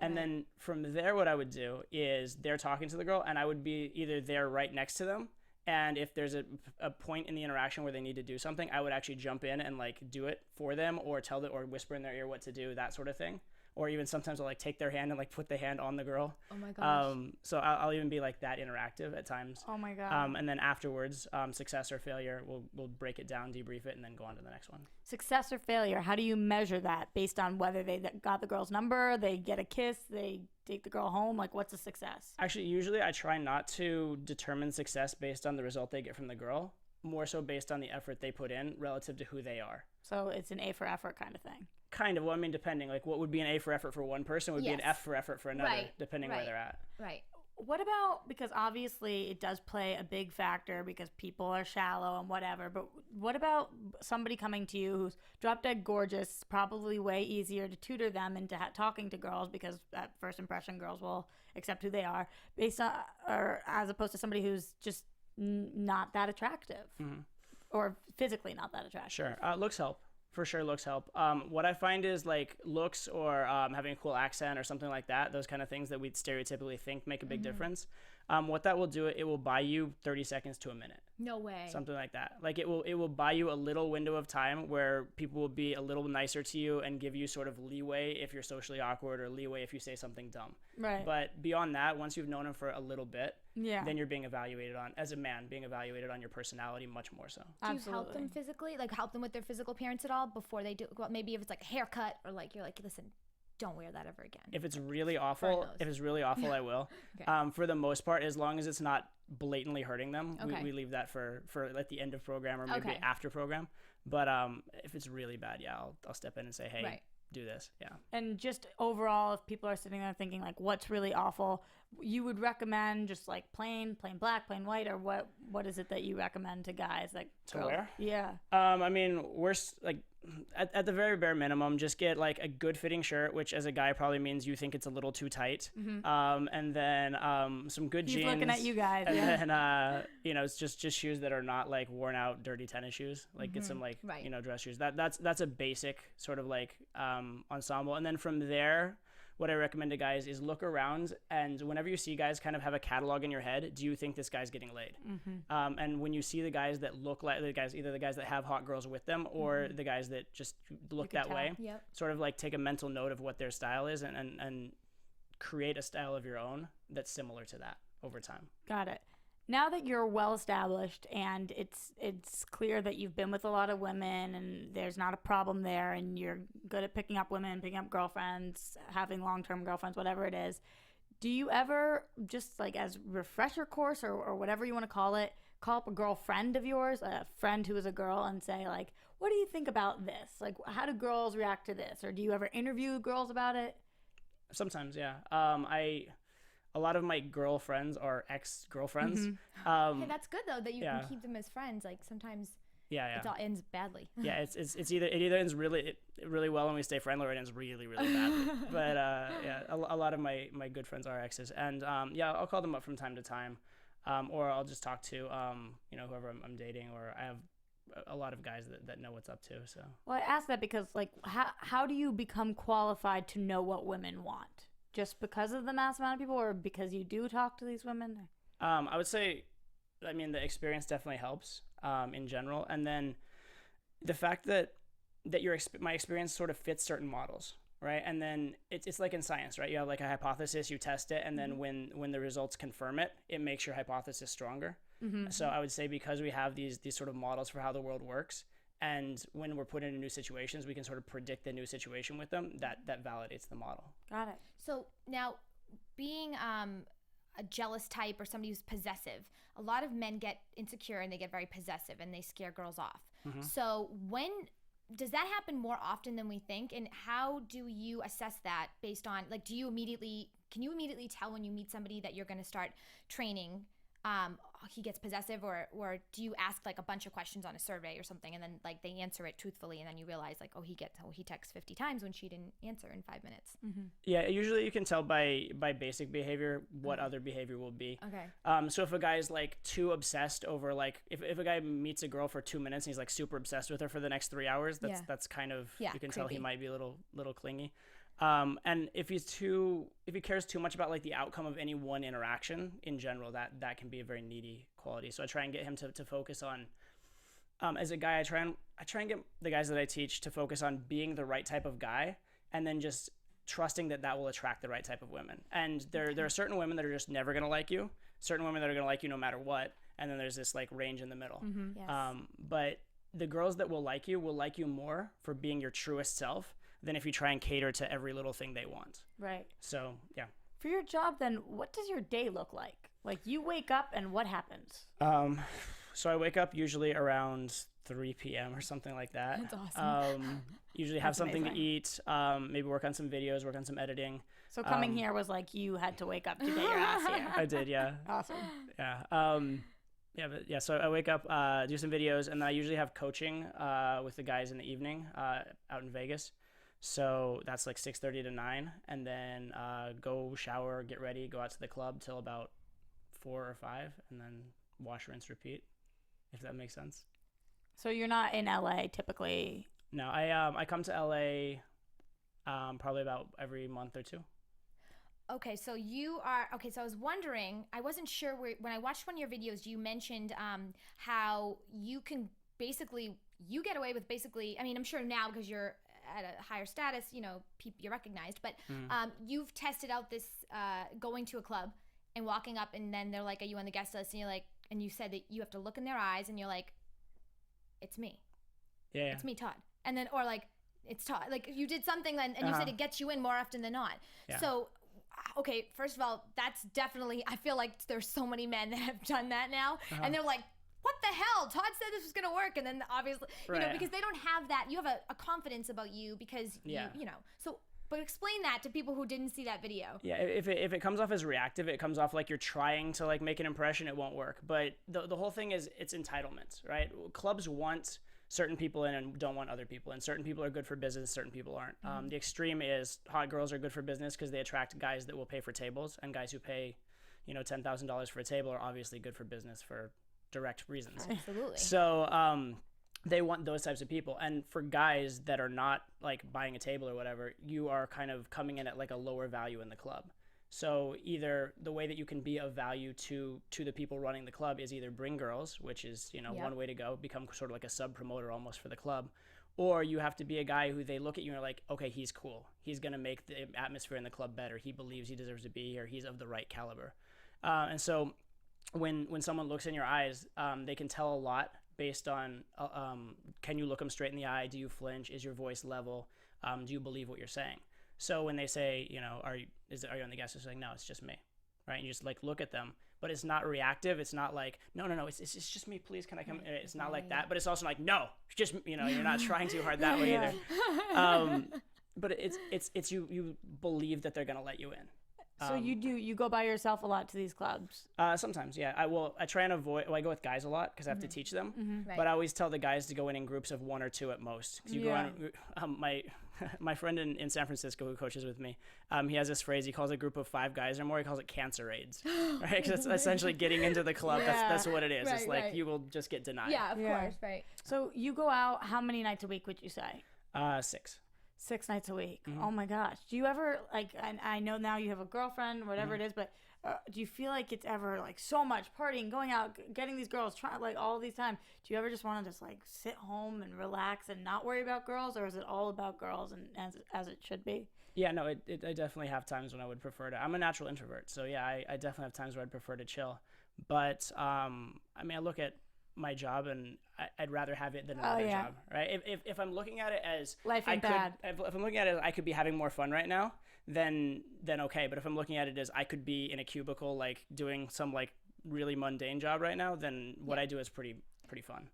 And then from there, what I would do is they're talking to the girl, and I would be either there right next to them. And if there's a point in the interaction where they need to do something, I would actually jump in and like do it for them, or tell them, or whisper in their ear what to do, that sort of thing. Or even sometimes I'll like take their hand and like put the hand on the girl. Oh my gosh. So I'll even be like that interactive at times. Oh my God. And then afterwards, success or failure, we'll break it down, debrief it, and then go on to the next one. Success or failure, how do you measure that based on whether they got the girl's number, they get a kiss, they take the girl home? Like, what's a success? Actually, usually I try not to determine success based on the result they get from the girl, more so based on the effort they put in relative to who they are. So it's an A for effort kind of thing. Kind of. Well, I mean, depending. Like, what would be an A for effort for one person would be an F for effort for another, depending where they're at. Right. What about, because obviously it does play a big factor because people are shallow and whatever, but what about somebody coming to you who's drop dead gorgeous, probably way easier to tutor them into talking to girls because at first impression girls will accept who they are, based on, or as opposed to somebody who's just not that attractive or physically not that attractive? Sure. Looks help. For sure, looks help. What I find is like looks or having a cool accent or something like that, those kind of things that we stereotypically think make a big difference. What that will do, it will buy you 30 seconds to a minute. No way. Something like that. Like it will buy you a little window of time where people will be a little nicer to you and give you sort of leeway if you're socially awkward, or leeway if you say something dumb. Right. But beyond that, once you've known them for a little bit, yeah, then you're being evaluated on, as a man, being evaluated on your personality much more so. Do you help them physically? Like help them with their physical appearance at all before they do? Well, maybe if it's like a haircut, or like you're like, listen, don't wear that ever again. If it's really awful, I will. Okay. For the most part, as long as it's not blatantly hurting them, we leave that for at the end of program or maybe after program. But if it's really bad, I'll step in and say, hey, do this. Yeah. And just overall, if people are sitting there thinking like, what's really awful, you would recommend just like plain black, plain white, or what is it that you recommend to guys like to wear? Yeah. I mean, we're like at the very bare minimum, just get like a good fitting shirt, which as a guy probably means you think it's a little too tight. And then some good jeans. He's looking at you guys. And then it's just shoes that are not like worn out, dirty tennis shoes. Like get some like dress shoes. That's a basic sort of like ensemble. And then from there, what I recommend to guys is look around, and whenever you see guys, kind of have a catalog in your head. Do you think this guy's getting laid? And when you see the guys that look like either the guys that have hot girls with them, or the guys that just look that way, sort of like take a mental note of what their style is, and create a style of your own that's similar to that over time. Got it. Now that you're well established and it's clear that you've been with a lot of women and there's not a problem there, and you're good at picking up women, picking up girlfriends, having long-term girlfriends, whatever it is, do you ever, just like as refresher course or whatever you want to call it, call up a girlfriend of yours, a friend who is a girl, and say like, what do you think about this? Like, how do girls react to this? Or do you ever interview girls about it? Sometimes, yeah. A lot of my girlfriends are ex-girlfriends. Hey, that's good though that you can keep them as friends. Like sometimes it all ends badly. Yeah, it either ends really well and we stay friendly, or it ends really badly. But a lot of my good friends are exes, and I'll call them up from time to time, or I'll just talk to whoever I'm dating, or I have a lot of guys that know what's up to. So Well, I asked that because, like, how do you become qualified to know what women want? Just because of the mass amount of people, or because you do talk to these women? I would say, I mean, the experience definitely helps in general, and then the fact that my experience sort of fits certain models, right? And then it's like in science, right? You have like a hypothesis, you test it, and then when the results confirm it, it makes your hypothesis stronger. So I would say, because we have these sort of models for how the world works, and when we're put into new situations, we can sort of predict the new situation with them, that validates the model. Got it. So now, being a jealous type or somebody who's possessive, a lot of men get insecure and they get very possessive and they scare girls off. So when does that happen more often than we think? And how do you assess that based on, like, can you immediately tell when you meet somebody that you're going to start training he gets possessive, or do you ask like a bunch of questions on a survey or something, and then like they answer it truthfully, and then you realize like, he texts 50 times when she didn't answer in 5 minutes? Yeah, usually you can tell by basic behavior what other behavior will be. Okay. So if a guy's like too obsessed over, like, if a guy meets a girl for 2 minutes and he's like super obsessed with her for the next 3 hours, that's kind of, you can tell he might be a little clingy. And if he cares too much about like the outcome of any one interaction in general, that can be a very needy quality. So I try and get him to focus on, as a guy, I try and get the guys that I teach to focus on being the right type of guy, and then just trusting that will attract the right type of women. And there are certain women that are just never gonna like you, certain women that are gonna like you no matter what, and then there's this like range in the middle. Yes. But the girls that will like you more for being your truest self than if you try and cater to every little thing they want. Right. So, yeah. For your job, then, what does your day look like? Like, you wake up and what happens? So I wake up usually around 3 p.m. or something like that. That's awesome. Usually have something amazing. to eat, maybe work on some videos, work on some editing. So coming here was like you had to wake up to get your ass here. I did, yeah. Awesome. Yeah. So I wake up, do some videos, and then I usually have coaching with the guys in the evening out in Vegas. So that's like 6:30 to 9, and then go shower, get ready, go out to the club till about 4 or 5, and then wash, rinse, repeat, if that makes sense. So you're not in LA typically? No, I come to LA probably about every month or two. Okay, so so I was wondering, I wasn't sure when I watched one of your videos, you mentioned how you can you get away with basically, I mean, I'm sure now because you're at a higher status, you're recognized, but you've tested out this going to a club and walking up, and then they're like, are you on the guest list? And you're like, and you said that you have to look in their eyes and you're like, it's me. Yeah. It's me, Todd. And then, or like, it's Todd. Like, you did something and you said it gets you in more often than not. Yeah. So, okay, first of all, that's definitely, I feel like there's so many men that have done that now. And they're like, what the hell? Todd said this was going to work. And then obviously, because they don't have that, you have a confidence about you because, so, but explain that to people who didn't see that video. Yeah, if it comes off as reactive, it comes off like you're trying to like make an impression, it won't work. But the whole thing is it's entitlement, right? Clubs want certain people in and don't want other people in. Certain people are good for business, certain people aren't. The extreme is hot girls are good for business because they attract guys that will pay for tables, and guys who pay, $10,000 for a table are obviously good for business for direct reasons. Absolutely. So they want those types of people. And for guys that are not like buying a table or whatever, you are kind of coming in at like a lower value in the club. So either the way that you can be of value to the people running the club is either bring girls, which is, one way to go, become sort of like a sub promoter almost for the club, or you have to be a guy who they look at you and are like, okay, he's cool. He's going to make the atmosphere in the club better. He believes he deserves to be here. He's of the right caliber. And so when someone looks in your eyes, they can tell a lot based on, can you look them straight in the eye? Do you flinch? Is your voice level? Do you believe what you're saying? So when they say, are you on the guest list? Like, no, it's just me, right? And you just like look at them, but it's not reactive. It's not like, no, it's just me. Please, can I come? It's not like that, but it's also like, no, it's just, you're not trying too hard that way either. But it's you believe that they're gonna let you in. So you go by yourself a lot to these clubs? Sometimes, yeah. I try and avoid. Well, I go with guys a lot because I have to teach them. Right. But I always tell the guys to go in groups of 1 or 2 at most. Because you go on my My friend in San Francisco who coaches with me, he has this phrase. He calls a group of 5 guys or more. He calls it cancer raids, right? Because it's essentially getting into the club. Yeah. That's what it is. Right, it's like right. you will just get denied. Yeah, of Yeah. course, right. So you go out how many nights a week would you say? 6. 6 nights a week. Oh my gosh. Do you ever like? And I know now you have a girlfriend, whatever it is, but do you feel like it's ever like so much partying, going out, getting these girls, trying like all these time? Do you ever just want to just like sit home and relax and not worry about girls, or is it all about girls and as it should be? Yeah, no, I definitely have times when I would prefer to. I'm a natural introvert, so yeah, I definitely have times where I'd prefer to chill. But I mean, I look at my job and I'd rather have it than another yeah. job, right? If I'm looking at it as Life ain't bad. if I'm looking at it as I could be having more fun right now, then okay. But if I'm looking at it as I could be in a cubicle like doing some like really mundane job right now, then what I do is pretty fun.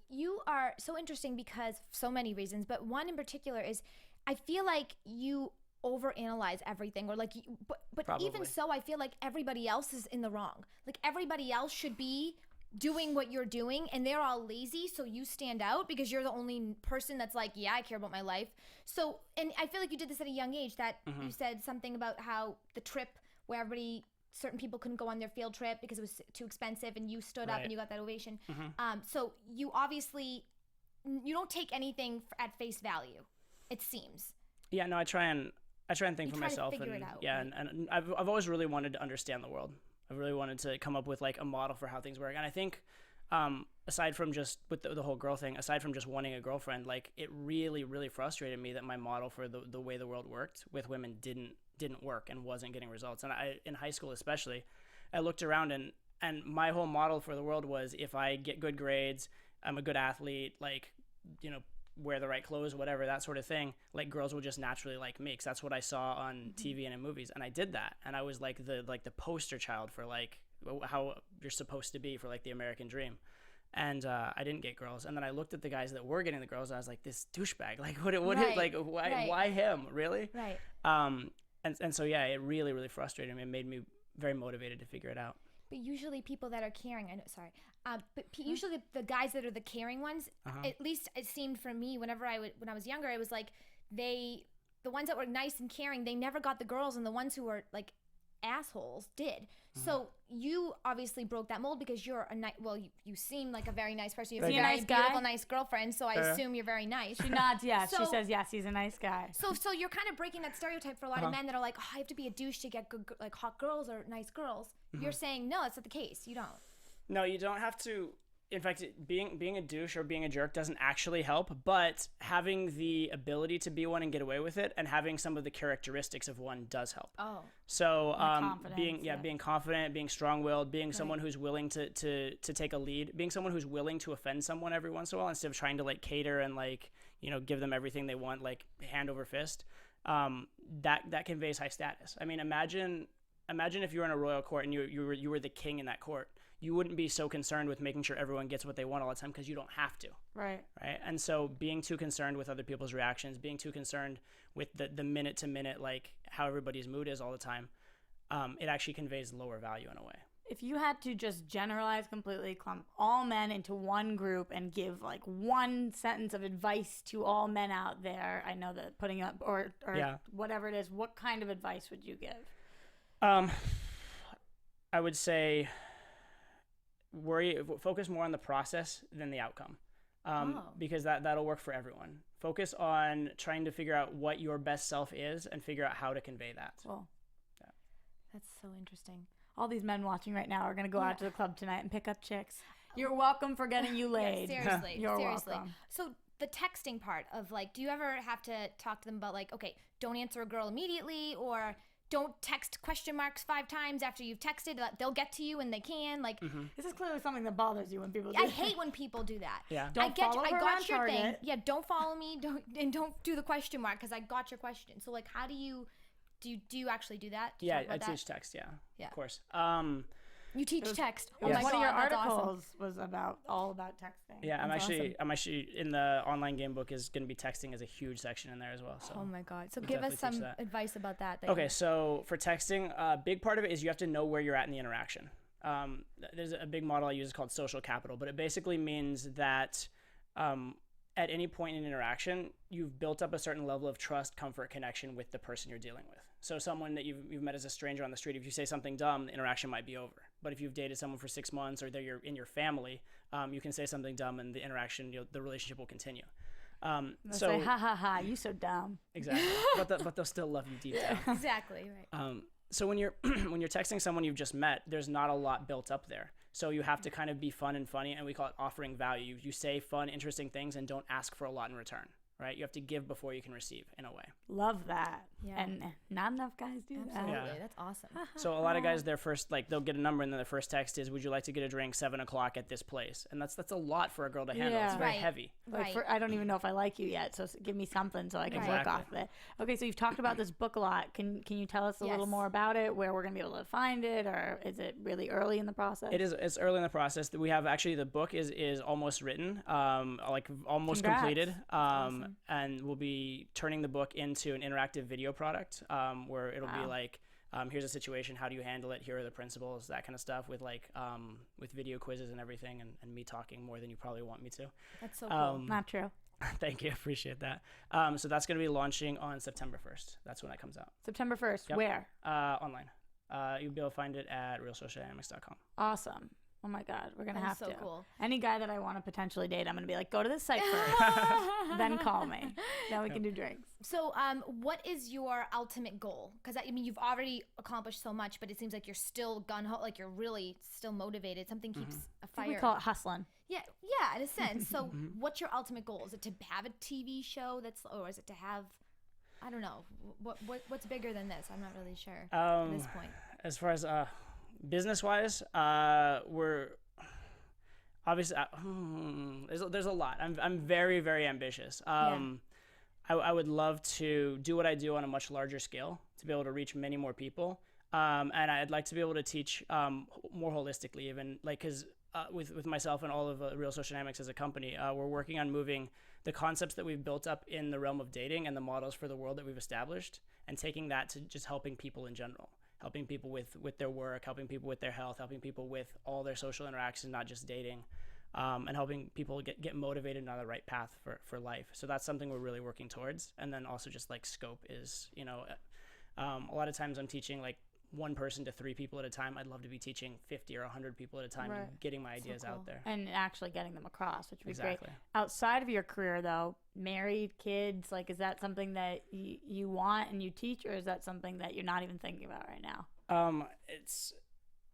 You are so interesting because so many reasons, but one in particular is I feel like you overanalyze everything, or like but Probably. even so, I feel like everybody else is in the wrong. Like everybody else should be doing what you're doing and they're all lazy, so you stand out because you're the only person that's like, yeah, I care about my life. So, and I feel like you did this at a young age, that you said something about how the trip where certain people couldn't go on their field trip because it was too expensive, and you stood up Right. and you got that ovation. So you obviously, you don't take anything at face value, it seems. Yeah, no, I try and think for try to myself, figure and it out, yeah, right? and I've always really wanted to understand the world. I really wanted to come up with like a model for how things work, and I think aside from just with the whole girl thing, aside from just wanting a girlfriend, like it really frustrated me that my model for the way the world worked with women didn't work and wasn't getting results. And I, in high school especially, I looked around and my whole model for the world was if I get good grades, I'm a good athlete, like, you know, wear the right clothes, whatever, that sort of thing, like girls will just naturally like me, because that's what I saw on TV and in movies. And I did that, and I was like the poster child for like how you're supposed to be for like the American dream. And I didn't get girls, and then I looked at the guys that were getting the girls, and I was like, this douchebag, like what Right, like why him, really? Right. And so yeah, it really frustrated me and made me very motivated to figure it out. But usually people that are caring, usually the guys that are the caring ones, at least it seemed for me when I was younger, it was like the ones that were nice and caring, they never got the girls, and the ones who were like assholes did. So you obviously broke that mold because you're you seem like a very nice person. You have a very nice guy? beautiful, nice girlfriend, so I assume you're very nice. She nods yes. She So- says yes, he's a nice guy. So you're kind of breaking that stereotype for a lot of men that are like, oh, I have to be a douche to get good, like hot girls or nice girls. You're saying no, that's not the case. You don't. No, you don't have to. In fact, being a douche or being a jerk doesn't actually help, but having the ability to be one and get away with it, and having some of the characteristics of one does help. Oh. So confidence, being confident, being strong-willed, being someone who's willing to take a lead, being someone who's willing to offend someone every once in a while instead of trying to like cater and like, you know, give them everything they want, like hand over fist. That conveys high status. I mean, imagine if you were in a royal court and you were the king in that court. You wouldn't be so concerned with making sure everyone gets what they want all the time, because you don't have to. Right. And so being too concerned with other people's reactions, being too concerned with the minute to minute, like how everybody's mood is all the time, it actually conveys lower value in a way. If you had to just generalize completely, clump all men into one group and give like one sentence of advice to all men out there, I know that putting up or whatever it is, what kind of advice would you give? I would say focus more on the process than the outcome, because that'll work for everyone. Focus on trying to figure out what your best self is and figure out how to convey that. Cool. Yeah. That's so interesting. All these men watching right now are going to go out to the club tonight and pick up chicks. You're welcome for getting you laid. Yeah, seriously. You're seriously. welcome. So the texting part of like, do you ever have to talk to them about like, okay, don't answer a girl immediately, or don't text question marks 5 times after you've texted? They'll get to you when they can. Like, This is clearly something that bothers you when people do I that. hate when people do that. Yeah. Don't follow her on your thing. Target. Yeah, don't follow me. Don't do the question mark because I got your question. So like, how do you actually do that? Do you Yeah, talk I about that? teach text. Yeah, Yeah. of course. You teach text. It Oh was my one God, of your that's articles awesome. was all about texting. Yeah, I'm That's actually awesome. in the online game book is going to be texting as a huge section in there as well. So Oh my God. So We'll give us definitely teach some that. advice about that. Okay, so for texting, a big part of it is you have to know where you're at in the interaction. There's a big model I use called social capital, but it basically means that at any point in interaction, you've built up a certain level of trust, comfort, connection with the person you're dealing with. So someone that you've met as a stranger on the street, if you say something dumb, the interaction might be over. But if you've dated someone for 6 months or they're in your family, you can say something dumb and the interaction, the relationship will continue. So say, ha ha ha, you so dumb. Exactly. but they'll still love you deep down. Exactly, right. So when you're when you're texting someone you've just met, there's not a lot built up there. So you have to kind of be fun and funny, and we call it offering value. You say fun, interesting things and don't ask for a lot in return, right? You have to give before you can receive, in a way. Love that. Yeah. And not enough guys do Absolutely. that. Yeah. That's awesome. So a lot of guys, their first, like, they'll get a number and then their first text is, would you like to get a drink 7 o'clock at this place? And that's a lot for a girl to handle. Yeah. It's very Right. heavy. Like I don't even know if I like you yet, so give me something so I can work Exactly. off of it. Okay, so you've talked about this book a lot. Can you tell us a little Yes. more about it, where we're going to be able to find it, or is it really early in the process? It's early in the process. We have actually, the book is almost written, like almost Congrats. completed. Awesome. And we'll be turning the book into an interactive video product, where it'll be like, here's a situation, how do you handle it? Here are the principles, that kind of stuff, with like with video quizzes and everything, and me talking more than you probably want me to. That's so cool. Not true. Thank you, appreciate that. So that's going to be launching on September 1st. That's when that comes out. September 1st. Yep. Where? Online. You'll be able to find it at realsocialdynamics.com. Awesome. Oh my God, we're gonna That have is so to. cool. Any guy that I want to potentially date, I'm gonna be like, go to this site first, then call me. Then we can do drinks. So, what is your ultimate goal? Because I mean, you've already accomplished so much, but it seems like you're still gun ho, like you're really still motivated. Something keeps a I fire. think we call it hustling. Yeah, in a sense. So, what's your ultimate goal? Is it to have a TV show or is it to have? I don't know. What's bigger than this? I'm not really sure at this point. As far as business-wise, we're obviously there's a lot. I'm very, very ambitious. I would love to do what I do on a much larger scale, to be able to reach many more people, and I'd like to be able to teach more holistically, even like, because with myself and all of Real Social Dynamics as a company, we're working on moving the concepts that we've built up in the realm of dating and the models for the world that we've established, and taking that to just helping people in general. Helping people with their work, helping people with their health, helping people with all their social interactions, not just dating, and helping people get motivated and on the right path for life. So that's something we're really working towards. And then also just like scope is, a lot of times I'm teaching like 1 person to 3 people at a time. I'd love to be teaching 50 or 100 people at a time, and getting my ideas out there. And actually getting them across, which would be Exactly. great. Outside of your career, though, married, kids, like, is that something that you want and you teach, or is that something that you're not even thinking about right now?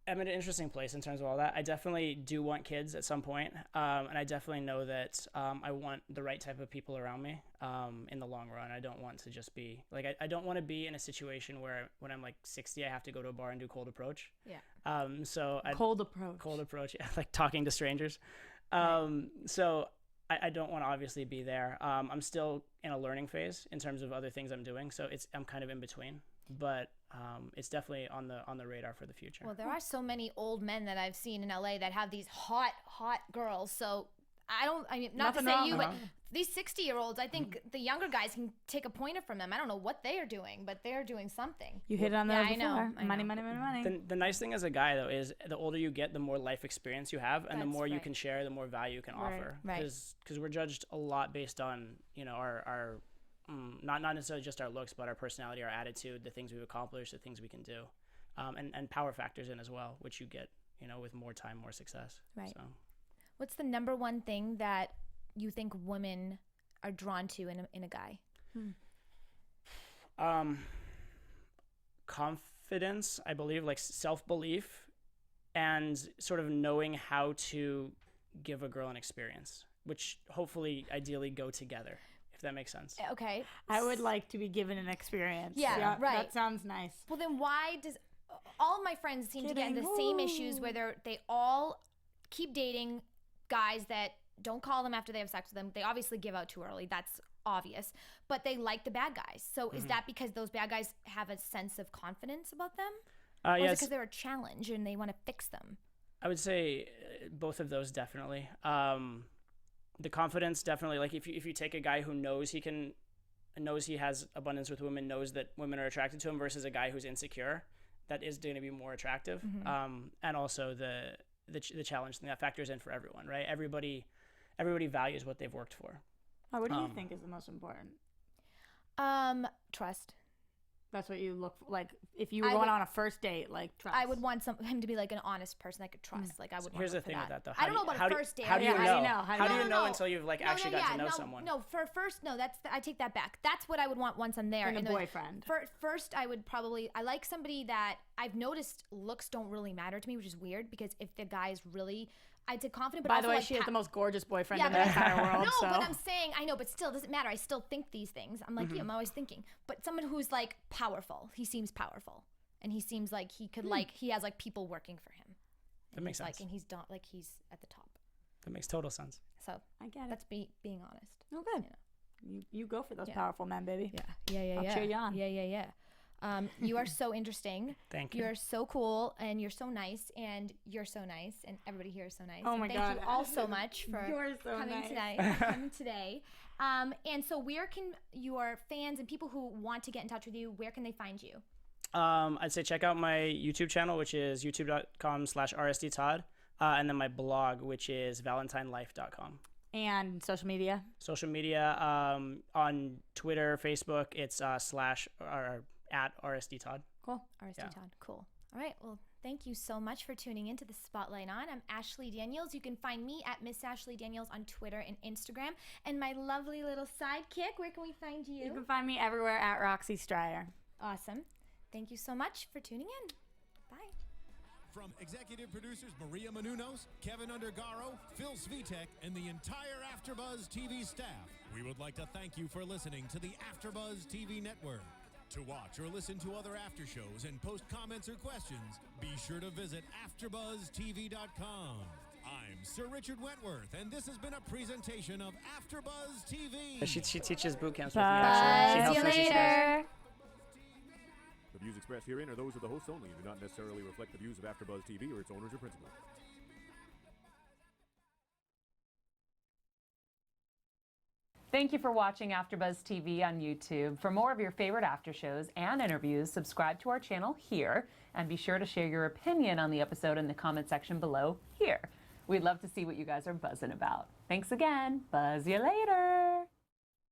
I'm in an interesting place in terms of all that. I definitely do want kids at some point, and I definitely know that I want the right type of people around me in the long run. I don't want to just be like, I don't want to be in a situation where when I'm like 60, I have to go to a bar and do cold approach. Yeah. Cold approach. Cold approach, yeah, like talking to strangers. So I don't want to obviously be there. I'm still in a learning phase in terms of other things I'm doing, so I'm kind of in between. But it's definitely on the radar for the future. Well, there are so many old men that I've seen in LA that have these hot girls. So I mean, not Nothing to say wrong you, with but these 60-year-olds, I think the younger guys can take a pointer from them. I don't know what they are doing, but they're doing something. You hit on Yeah, that I know, before. I know. Money. The nice thing as a guy, though, is the older you get, the more life experience you have, and the That's more you right. can share, the more value you can offer. Right. Because we're judged a lot based on our not necessarily just our looks, but our personality, our attitude, the things we've accomplished, the things we can do, and power factors in as well, which you get with more time, more success. Right. So. What's the number one thing that you think women are drawn to in a guy? Confidence, I believe, like self-belief, and sort of knowing how to give a girl an experience, which hopefully ideally go together, if that makes sense. Okay. I would like to be given an experience. Yeah, right. That sounds nice. Well, then why does all of my friends seem to get in the same issues where they all keep dating guys that don't call them after they have sex with them. They obviously give out too early. That's obvious. But they like the bad guys. So is that because those bad guys have a sense of confidence about them? Or is it because they're a challenge and they want to fix them? I would say both of those definitely. The confidence definitely, like if you take a guy who knows he has abundance with women, knows that women are attracted to him, versus a guy who's insecure, that is going to be more attractive. And also the challenge thing that factors in for everyone, right? Everybody values what they've worked for. Oh, what do you think is the most important? Trust. That's what you look for. Like, if you were going on a first date, like, trust. I would want him to be like an honest person I could trust. Like, I would. Here's the thing with that, though. I don't know about a first date. How do you know? How do you know until you've like actually got to know someone? No, for first, no. I take that back. That's what I would want once I'm there. And a boyfriend. First, I would probably. I like somebody that I've noticed looks don't really matter to me, which is weird because if the guy is really. I'd say confident, but by also the way, like she has the most gorgeous boyfriend in but the entire world. No, so. but I'm saying, I know, but still, doesn't matter. I still think these things. I'm like, yeah, I'm always thinking. But someone who's like powerful. He seems powerful, and he seems like he could like he has like people working for him. That makes sense. Like, and he's he's at the top. That makes total sense. So I get it. That's being honest. Oh, good. You go for those powerful men, baby. Yeah. I'll cheer you on. Yeah. You are so interesting. Thank you. You're so cool, and you're so nice, and you're so nice, and everybody here is so nice. Oh my God! God. Thank you all so much for coming today. And so where can your fans and people who want to get in touch with you, where can they find you? I'd say check out my YouTube channel, which is youtube.com/rsdtodd, and then my blog, which is valentinelife.com. And social media? Social media, on Twitter, Facebook, it's at @RSDTodd. Cool. Todd. Cool. All right. Well, thank you so much for tuning into the Spotlight On. I'm Ashley Daniels. You can find me at Miss Ashley Daniels on Twitter and Instagram. And my lovely little sidekick, where can we find you? You can find me everywhere at Roxy Striar. Awesome. Thank you so much for tuning in. Bye. From executive producers Maria Menounos, Kevin Undergaro, Phil Svitek, and the entire AfterBuzz TV staff, we would like to thank you for listening to the AfterBuzz TV network. To watch or listen to other after shows and post comments or questions, be sure to visit AfterBuzzTV.com. I'm Sir Richard Wentworth, and this has been a presentation of AfterBuzz TV. She teaches boot camps with me, actually. She helps See you later. The views expressed herein are those of the hosts only and do not necessarily reflect the views of AfterBuzz TV or its owners or principals. Thank you for watching AfterBuzz TV on YouTube. For more of your favorite after shows and interviews, subscribe to our channel here, and be sure to share your opinion on the episode in the comment section below here. We'd love to see what you guys are buzzing about. Thanks again. Buzz you later.